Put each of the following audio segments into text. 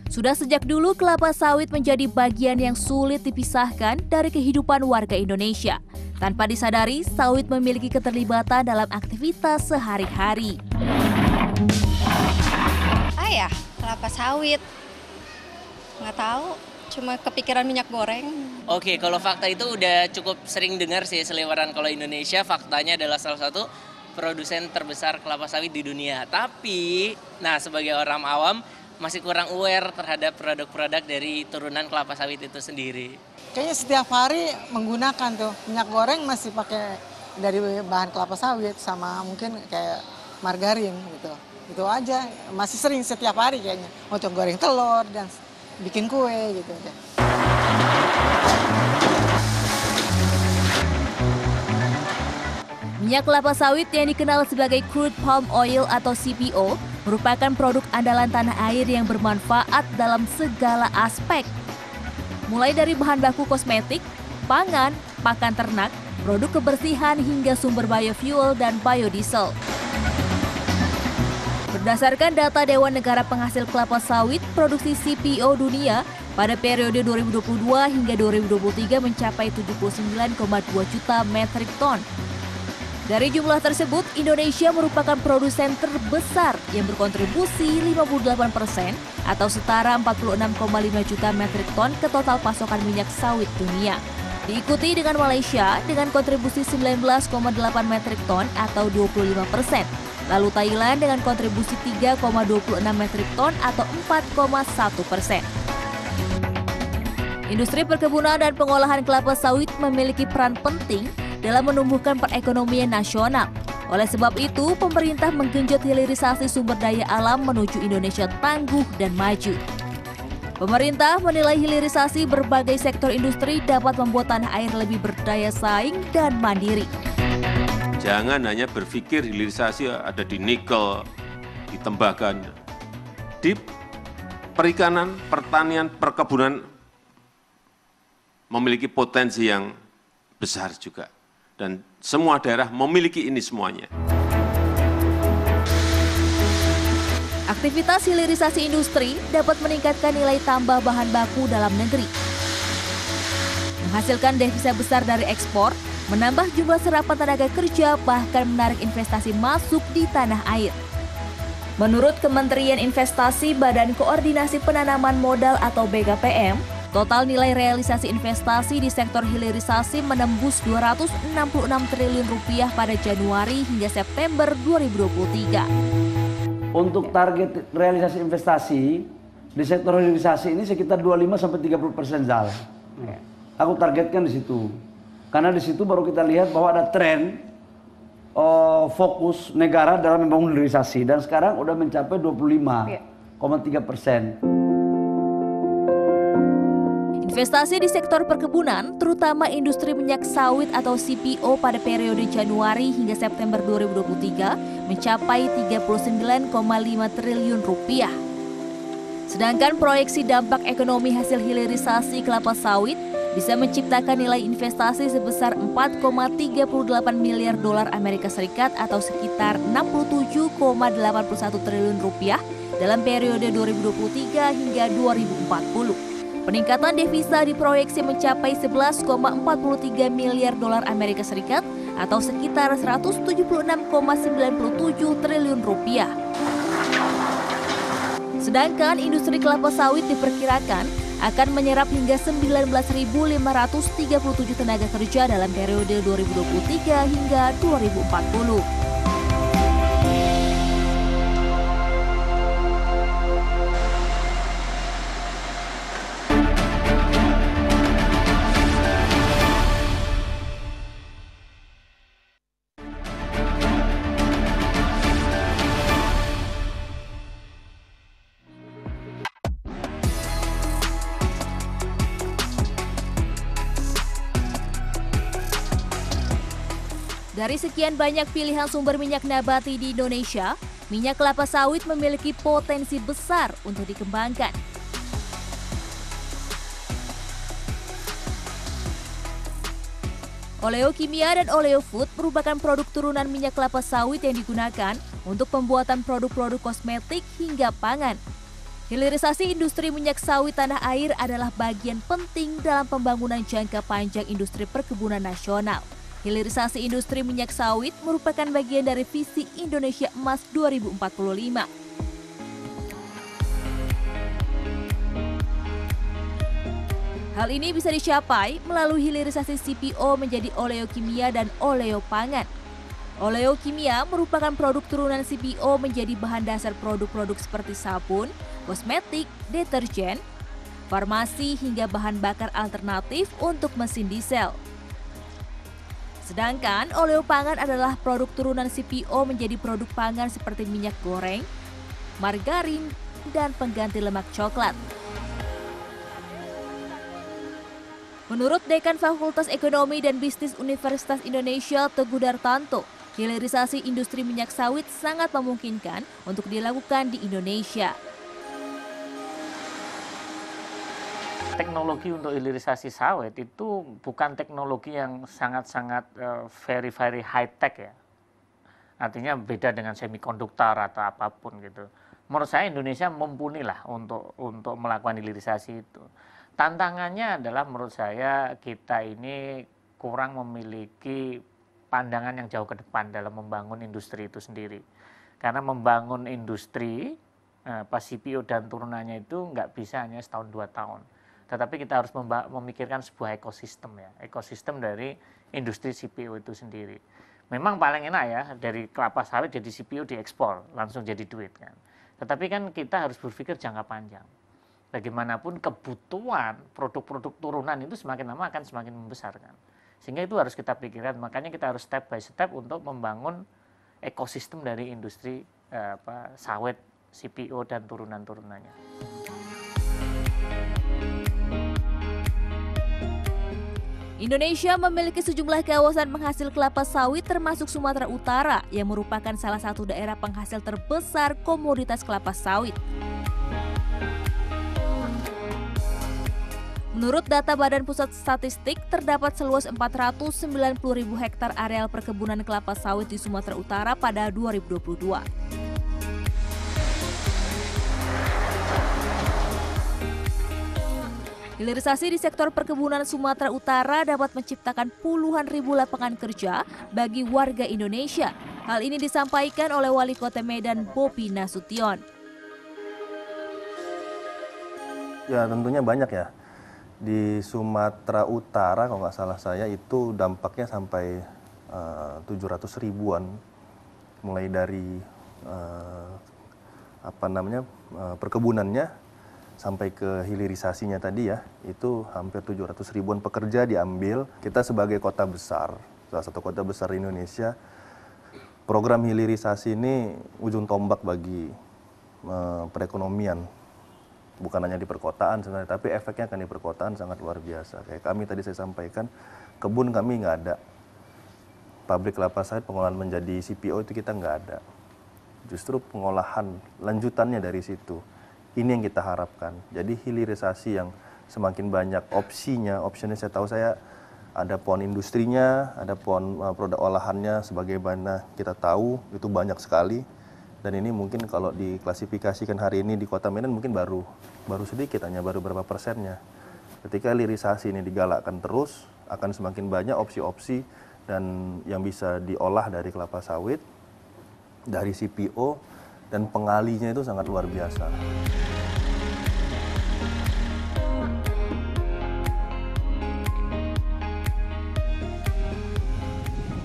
Sudah sejak dulu kelapa sawit menjadi bagian yang sulit dipisahkan dari kehidupan warga Indonesia. Tanpa disadari, sawit memiliki keterlibatan dalam aktivitas sehari-hari. Kelapa sawit. Nggak tahu, cuma kepikiran minyak goreng. Oke, kalau fakta itu udah cukup sering dengar sih seliweran. Kalau Indonesia faktanya adalah salah satu produsen terbesar kelapa sawit di dunia. Tapi, sebagai orang awam masih kurang aware terhadap produk-produk dari turunan kelapa sawit itu sendiri. Kayaknya setiap hari menggunakan tuh minyak goreng masih pakai dari bahan kelapa sawit sama mungkin kayak margarin gitu. Itu aja, masih sering setiap hari kayaknya. Untuk goreng telur dan bikin kue gitu. Minyak kelapa sawit yang dikenal sebagai crude palm oil atau CPO merupakan produk andalan tanah air yang bermanfaat dalam segala aspek. Mulai dari bahan baku kosmetik, pangan, pakan ternak, produk kebersihan hingga sumber biofuel dan biodiesel. Berdasarkan data Dewan Negara Penghasil Kelapa Sawit, produksi CPO dunia pada periode 2022 hingga 2023 mencapai 79,2 juta metrik ton. Dari jumlah tersebut, Indonesia merupakan produsen terbesar yang berkontribusi 58% atau setara 46,5 juta metrik ton ke total pasokan minyak sawit dunia. Diikuti dengan Malaysia dengan kontribusi 19,8 metrik ton atau 25%. Lalu Thailand dengan kontribusi 3,26 metrik ton atau 4,1%. Industri perkebunan dan pengolahan kelapa sawit memiliki peran penting dalam menumbuhkan perekonomian nasional. Oleh sebab itu, pemerintah menggenjot hilirisasi sumber daya alam menuju Indonesia tangguh dan maju. Pemerintah menilai hilirisasi berbagai sektor industri dapat membuat tanah air lebih berdaya saing dan mandiri. Jangan hanya berpikir hilirisasi ada di nikel, di tembaga. Di perikanan, pertanian, perkebunan memiliki potensi yang besar juga. Dan semua daerah memiliki ini semuanya. Aktivitas hilirisasi industri dapat meningkatkan nilai tambah bahan baku dalam negeri, menghasilkan devisa besar dari ekspor, menambah jumlah serapan tenaga kerja, bahkan menarik investasi masuk di tanah air. Menurut Kementerian Investasi Badan Koordinasi Penanaman Modal atau BKPM, total nilai realisasi investasi di sektor hilirisasi menembus 266 triliun rupiah pada Januari hingga September 2023. Untuk target realisasi investasi di sektor hilirisasi ini sekitar 25-30% Zal. Aku targetkan di situ. Karena di situ baru kita lihat bahwa ada tren fokus negara dalam membangun hilirisasi dan sekarang udah mencapai 25,3%. Investasi di sektor perkebunan, terutama industri minyak sawit atau CPO pada periode Januari hingga September 2023 mencapai 39,5 triliun rupiah. Sedangkan proyeksi dampak ekonomi hasil hilirisasi kelapa sawit bisa menciptakan nilai investasi sebesar 4,38 miliar dolar Amerika Serikat atau sekitar 67,81 triliun rupiah dalam periode 2023 hingga 2040. Peningkatan devisa diproyeksi mencapai 11,43 miliar dolar Amerika Serikat atau sekitar 176,97 triliun rupiah. Sedangkan industri kelapa sawit diperkirakan akan menyerap hingga 19.537 tenaga kerja dalam periode 2023 hingga 2040. Dari sekian banyak pilihan sumber minyak nabati di Indonesia, minyak kelapa sawit memiliki potensi besar untuk dikembangkan. Oleokimia dan oleofood merupakan produk turunan minyak kelapa sawit yang digunakan untuk pembuatan produk-produk kosmetik hingga pangan. Hilirisasi industri minyak sawit tanah air adalah bagian penting dalam pembangunan jangka panjang industri perkebunan nasional. Hilirisasi industri minyak sawit merupakan bagian dari visi Indonesia Emas 2045. Hal ini bisa dicapai melalui hilirisasi CPO menjadi oleokimia dan oleopangan. Oleokimia merupakan produk turunan CPO menjadi bahan dasar produk-produk seperti sabun, kosmetik, deterjen, farmasi hingga bahan bakar alternatif untuk mesin diesel. Sedangkan oleopangan adalah produk turunan CPO menjadi produk pangan seperti minyak goreng, margarin, dan pengganti lemak coklat. Menurut Dekan Fakultas Ekonomi dan Bisnis Universitas Indonesia Teguh Dartanto, hilirisasi industri minyak sawit sangat memungkinkan untuk dilakukan di Indonesia. Teknologi untuk hilirisasi sawit itu bukan teknologi yang sangat-sangat very high tech ya. Artinya beda dengan semikonduktor atau apapun gitu. Menurut saya Indonesia mumpuni lah untuk melakukan hilirisasi itu. Tantangannya adalah menurut saya kita ini kurang memiliki pandangan yang jauh ke depan dalam membangun industri itu sendiri. Karena membangun industri, pas CPO dan turunannya itu nggak bisa hanya setahun 2 tahun. Tetapi kita harus memikirkan sebuah ekosistem ya, ekosistem dari industri CPO itu sendiri. Memang paling enak ya, dari kelapa sawit jadi CPO diekspor, langsung jadi duit kan. Tetapi kan kita harus berpikir jangka panjang. Bagaimanapun kebutuhan produk-produk turunan itu semakin lama akan semakin membesar kan. Sehingga itu harus kita pikirkan, makanya kita harus step by step untuk membangun ekosistem dari industri sawit, CPO dan turunan-turunannya. Indonesia memiliki sejumlah kawasan penghasil kelapa sawit termasuk Sumatera Utara yang merupakan salah satu daerah penghasil terbesar komoditas kelapa sawit. Menurut data Badan Pusat Statistik, terdapat seluas 490.000 hektar areal perkebunan kelapa sawit di Sumatera Utara pada 2022. Hilirisasi di sektor perkebunan Sumatera Utara dapat menciptakan puluhan ribu lapangan kerja bagi warga Indonesia. Hal ini disampaikan oleh Wali Kota Medan Bobi Nasution. Ya tentunya banyak ya. Di Sumatera Utara kalau nggak salah saya itu dampaknya sampai 700 ribuan, mulai dari perkebunannya sampai ke hilirisasinya tadi ya, itu hampir 700 ribuan pekerja diambil. Kita sebagai kota besar, salah satu kota besar di Indonesia, program hilirisasi ini ujung tombak bagi perekonomian. Bukan hanya di perkotaan sebenarnya, tapi efeknya kan di perkotaan sangat luar biasa. Kayak kami tadi saya sampaikan, kebun kami nggak ada. Pabrik kelapa sawit pengolahan menjadi CPO itu kita nggak ada. Justru pengolahan lanjutannya dari situ. Ini yang kita harapkan. Jadi hilirisasi yang semakin banyak opsinya saya ada pohon industrinya, ada pohon produk olahannya, sebagaimana kita tahu itu banyak sekali. Dan ini mungkin kalau diklasifikasikan hari ini di Kota Medan mungkin baru sedikit, hanya baru berapa persennya. Ketika hilirisasi ini digalakkan terus, akan semakin banyak opsi-opsi dan yang bisa diolah dari kelapa sawit, dari CPO, dan pengalinya itu sangat luar biasa.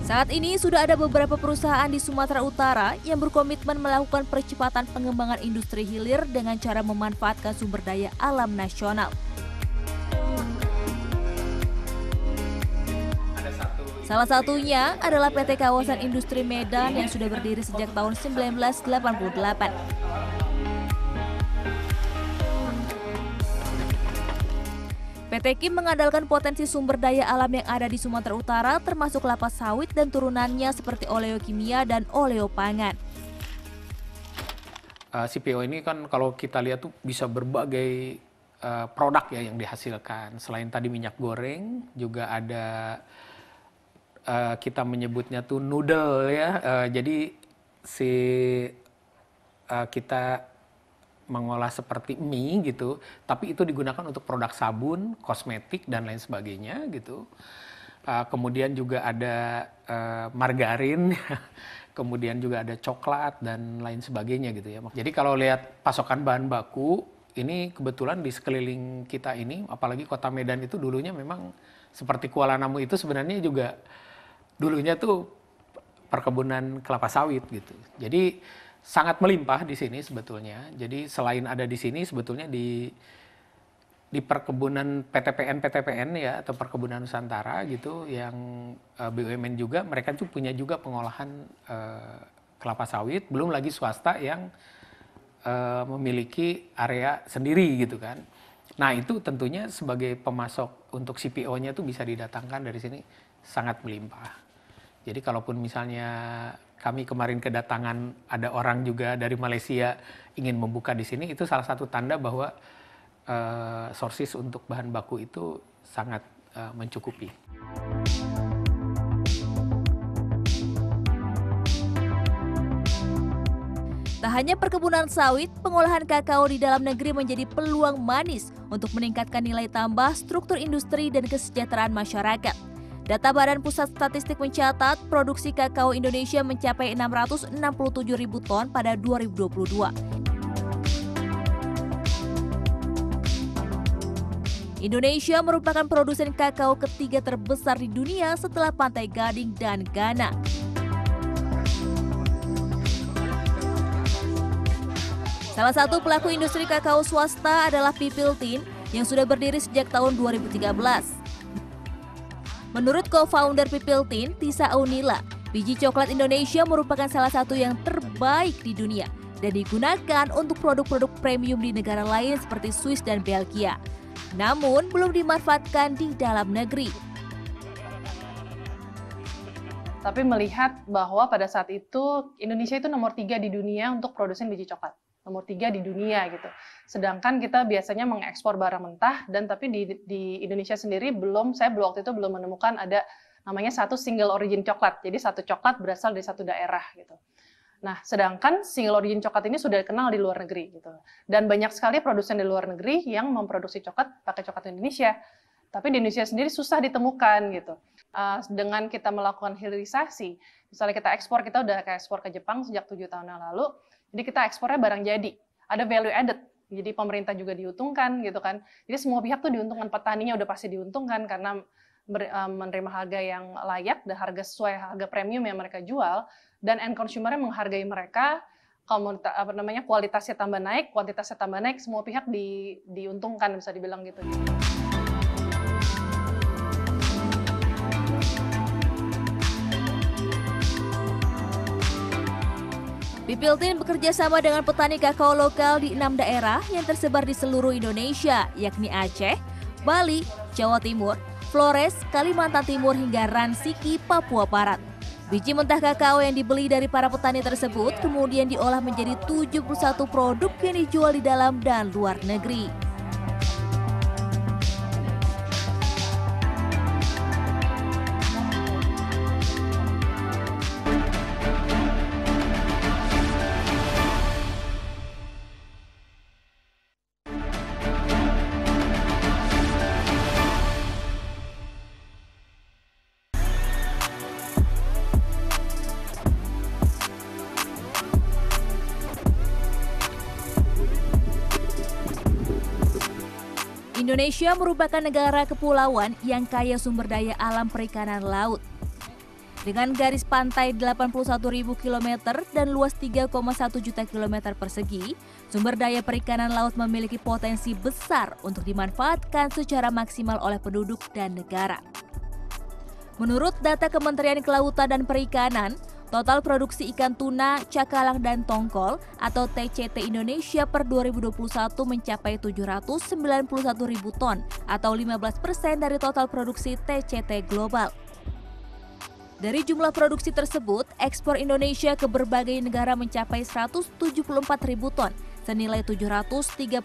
Saat ini sudah ada beberapa perusahaan di Sumatera Utara yang berkomitmen melakukan percepatan pengembangan industri hilir dengan cara memanfaatkan sumber daya alam nasional. Salah satunya adalah PT Kawasan Industri Medan yang sudah berdiri sejak tahun 1988. PT Kim mengandalkan potensi sumber daya alam yang ada di Sumatera Utara termasuk kelapa sawit dan turunannya seperti oleokimia dan oleopangan. CPO ini kan kalau kita lihat tuh bisa berbagai produk ya yang dihasilkan. Selain tadi minyak goreng, juga ada kita menyebutnya tuh noodle ya. Jadi kita mengolah seperti mie gitu, tapi itu digunakan untuk produk sabun, kosmetik dan lain sebagainya gitu. Kemudian juga ada margarin, kemudian juga ada coklat dan lain sebagainya gitu ya. Jadi kalau lihat pasokan bahan baku, ini kebetulan di sekeliling kita ini, apalagi kota Medan itu dulunya memang seperti Kuala Namu itu sebenarnya juga dulunya tuh perkebunan kelapa sawit gitu. Jadi sangat melimpah di sini sebetulnya. Jadi selain ada di sini sebetulnya di perkebunan PTPN ya atau perkebunan Nusantara gitu yang BUMN juga mereka tuh punya juga pengolahan kelapa sawit, belum lagi swasta yang memiliki area sendiri gitu kan. Nah itu tentunya sebagai pemasok untuk CPO-nya tuh bisa didatangkan dari sini sangat melimpah. Jadi kalaupun misalnya kami kemarin kedatangan ada orang juga dari Malaysia ingin membuka di sini, itu salah satu tanda bahwa sources untuk bahan baku itu sangat mencukupi. Tak hanya perkebunan sawit, pengolahan kakao di dalam negeri menjadi peluang manis untuk meningkatkan nilai tambah struktur industri dan kesejahteraan masyarakat. Data Badan Pusat Statistik mencatat produksi kakao Indonesia mencapai 667.000 ton pada 2022. Indonesia merupakan produsen kakao ketiga terbesar di dunia setelah Pantai Gading dan Ghana. Salah satu pelaku industri kakao swasta adalah Pipiltin yang sudah berdiri sejak tahun 2013. Menurut co-founder Pipiltin, Tisa Aunila, biji coklat Indonesia merupakan salah satu yang terbaik di dunia dan digunakan untuk produk-produk premium di negara lain seperti Swiss dan Belgia. Namun belum dimanfaatkan di dalam negeri. Tapi melihat bahwa pada saat itu Indonesia itu nomor 3 di dunia untuk produsen biji coklat. Nomor 3 di dunia gitu. Sedangkan kita biasanya mengekspor barang mentah dan tapi di Indonesia sendiri saya waktu itu belum menemukan ada namanya satu single origin coklat. Jadi satu coklat berasal dari satu daerah gitu. Nah, sedangkan single origin coklat ini sudah dikenal di luar negeri gitu. Dan banyak sekali produsen di luar negeri yang memproduksi coklat pakai coklat Indonesia. Tapi di Indonesia sendiri susah ditemukan gitu. Dengan kita melakukan hilirisasi, misalnya kita ekspor, kita udah ekspor ke Jepang sejak 7 tahun yang lalu. Jadi kita ekspornya barang jadi, ada value added. Jadi pemerintah juga diuntungkan gitu kan. Jadi semua pihak tuh diuntungkan, petaninya udah pasti diuntungkan karena menerima harga yang layak dan harga sesuai harga premium yang mereka jual, dan end consumer-nya menghargai mereka, kualitasnya tambah naik, kuantitasnya tambah naik, semua pihak diuntungkan bisa dibilang gitu. Pipiltin bekerja sama dengan petani kakao lokal di 6 daerah yang tersebar di seluruh Indonesia, yakni Aceh, Bali, Jawa Timur, Flores, Kalimantan Timur hingga Ransiki, Papua Barat. Biji mentah kakao yang dibeli dari para petani tersebut kemudian diolah menjadi 71 produk yang dijual di dalam dan luar negeri. Indonesia merupakan negara kepulauan yang kaya sumber daya alam perikanan laut. Dengan garis pantai 81.000 km dan luas 3,1 juta km persegi, sumber daya perikanan laut memiliki potensi besar untuk dimanfaatkan secara maksimal oleh penduduk dan negara. Menurut data Kementerian Kelautan dan Perikanan, total produksi ikan tuna, cakalang, dan tongkol atau TCT Indonesia per 2021 mencapai 791.000 ton atau 15% dari total produksi TCT global. Dari jumlah produksi tersebut, ekspor Indonesia ke berbagai negara mencapai 174.000 ton, senilai 732,9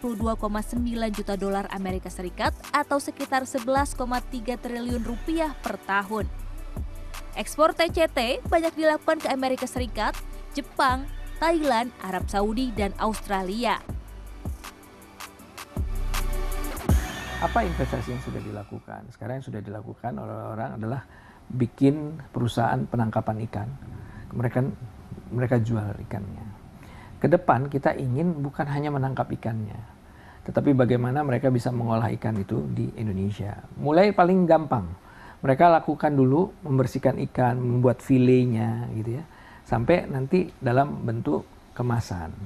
juta dolar Amerika Serikat atau sekitar 11,3 triliun rupiah per tahun. Ekspor TCT banyak dilakukan ke Amerika Serikat, Jepang, Thailand, Arab Saudi, dan Australia. Apa investasi yang sudah dilakukan? Sekarang yang sudah dilakukan oleh orang adalah bikin perusahaan penangkapan ikan. Mereka jual ikannya. Ke depan kita ingin bukan hanya menangkap ikannya, tetapi bagaimana mereka bisa mengolah ikan itu di Indonesia. Mulai paling gampang, mereka lakukan dulu membersihkan ikan, membuat filetnya gitu ya, sampai nanti dalam bentuk kemasan.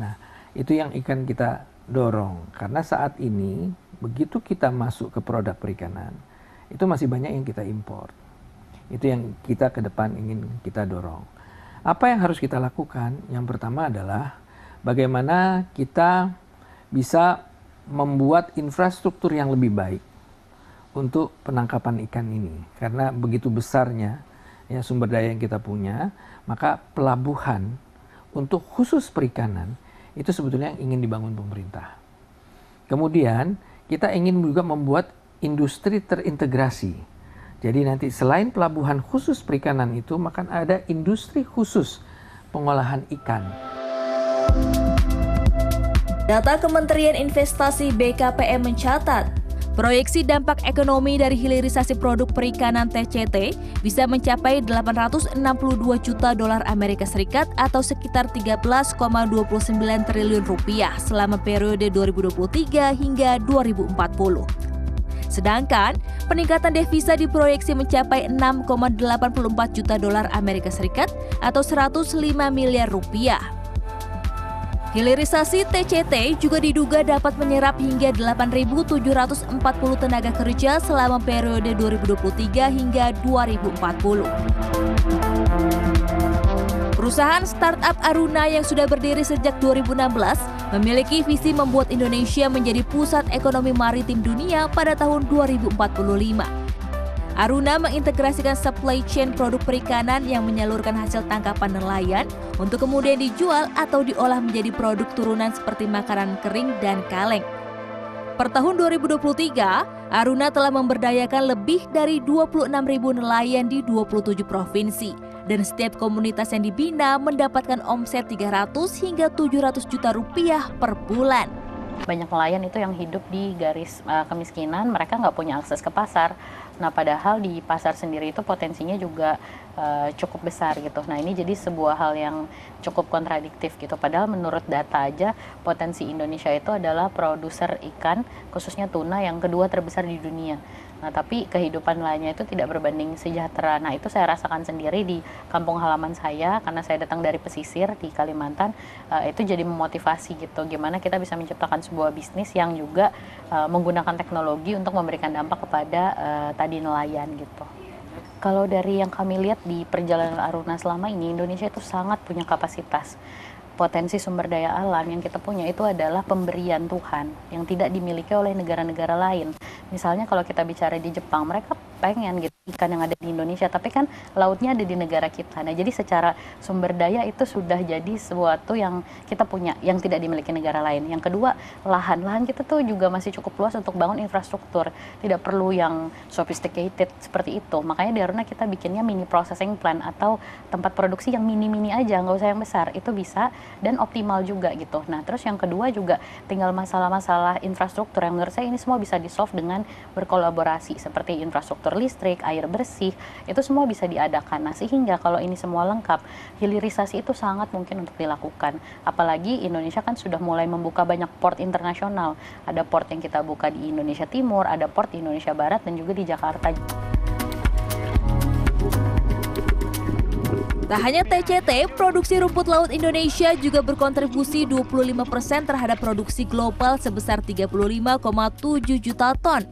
Nah, itu yang ikan kita dorong, karena saat ini begitu kita masuk ke produk perikanan, itu masih banyak yang kita impor. Itu yang kita ke depan ingin kita dorong. Apa yang harus kita lakukan? Yang pertama adalah bagaimana kita bisa membuat infrastruktur yang lebih baik untuk penangkapan ikan ini. Karena begitu besarnya ya sumber daya yang kita punya, maka pelabuhan untuk khusus perikanan itu sebetulnya yang ingin dibangun pemerintah. Kemudian kita ingin juga membuat industri terintegrasi. Jadi nanti selain pelabuhan khusus perikanan itu, maka ada industri khusus pengolahan ikan. Data Kementerian Investasi BKPM mencatat, proyeksi dampak ekonomi dari hilirisasi produk perikanan TCT bisa mencapai 862 juta dolar Amerika Serikat atau sekitar 13,29 triliun rupiah selama periode 2023 hingga 2040. Sedangkan peningkatan devisa diproyeksi mencapai 6,84 juta dolar Amerika Serikat atau 105 miliar rupiah. Hilirisasi TCT juga diduga dapat menyerap hingga 8.740 tenaga kerja selama periode 2023 hingga 2040. Perusahaan startup Aruna yang sudah berdiri sejak 2016 memiliki visi membuat Indonesia menjadi pusat ekonomi maritim dunia pada tahun 2045. Aruna mengintegrasikan supply chain produk perikanan yang menyalurkan hasil tangkapan nelayan untuk kemudian dijual atau diolah menjadi produk turunan seperti makanan kering dan kaleng. Per tahun 2023, Aruna telah memberdayakan lebih dari 26.000 nelayan di 27 provinsi. Dan setiap komunitas yang dibina mendapatkan omset 300 hingga 700 juta rupiah per bulan. Banyak nelayan itu yang hidup di garis kemiskinan, mereka nggak punya akses ke pasar. Nah, padahal di pasar sendiri itu potensinya juga cukup besar gitu. Nah, ini jadi sebuah hal yang cukup kontradiktif gitu. Padahal menurut data aja potensi Indonesia itu adalah produser ikan, khususnya tuna yang kedua terbesar di dunia. Nah, tapi kehidupan lainnya itu tidak berbanding sejahtera. Nah, itu saya rasakan sendiri di kampung halaman saya karena saya datang dari pesisir di Kalimantan. Itu jadi memotivasi gitu. Gimana kita bisa menciptakan sebuah bisnis yang juga menggunakan teknologi untuk memberikan dampak kepada tadi nelayan gitu. Kalau dari yang kami lihat di perjalanan Aruna selama ini, Indonesia itu sangat punya kapasitas. Potensi sumber daya alam yang kita punya itu adalah pemberian Tuhan yang tidak dimiliki oleh negara-negara lain. Misalnya kalau kita bicara di Jepang, mereka pengen gitu ikan yang ada di Indonesia, tapi kan lautnya ada di negara kita. Nah, jadi secara sumber daya itu sudah jadi sesuatu yang kita punya, yang tidak dimiliki negara lain. Yang kedua, lahan kita tuh juga masih cukup luas untuk bangun infrastruktur. Tidak perlu yang sophisticated seperti itu. Makanya di Aruna kita bikinnya mini processing plant atau tempat produksi yang mini-mini aja, nggak usah yang besar. Itu bisa dan optimal juga gitu. Nah, terus yang kedua juga tinggal masalah-masalah infrastruktur yang menurut saya ini semua bisa di-solve dengan berkolaborasi seperti infrastruktur listrik, air bersih, itu semua bisa diadakan. Nah, sehingga kalau ini semua lengkap, hilirisasi itu sangat mungkin untuk dilakukan. Apalagi Indonesia kan sudah mulai membuka banyak port internasional. Ada port yang kita buka di Indonesia Timur, ada port di Indonesia Barat dan juga di Jakarta. Tak hanya TCT, produksi rumput laut Indonesia juga berkontribusi 25% terhadap produksi global sebesar 35,7 juta ton.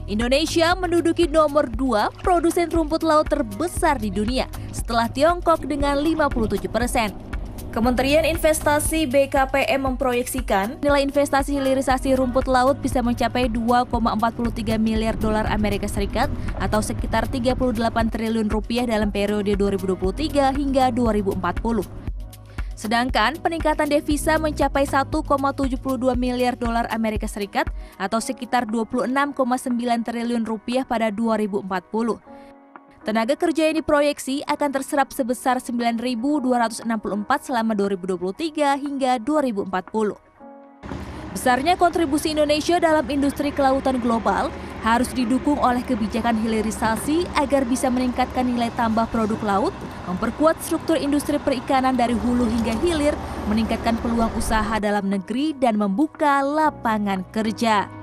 Indonesia menduduki nomor 2 produsen rumput laut terbesar di dunia setelah Tiongkok dengan 57%. Kementerian Investasi BKPM memproyeksikan nilai investasi hilirisasi rumput laut bisa mencapai 2,43 miliar dolar Amerika Serikat atau sekitar 38 triliun rupiah dalam periode 2023 hingga 2040. Sedangkan peningkatan devisa mencapai 1,72 miliar dolar Amerika Serikat atau sekitar 26,9 triliun rupiah pada 2040. Tenaga kerja yang diproyeksi akan terserap sebesar 9.264 selama 2023 hingga 2040. Besarnya kontribusi Indonesia dalam industri kelautan global harus didukung oleh kebijakan hilirisasi agar bisa meningkatkan nilai tambah produk laut, memperkuat struktur industri perikanan dari hulu hingga hilir, meningkatkan peluang usaha dalam negeri, dan membuka lapangan kerja.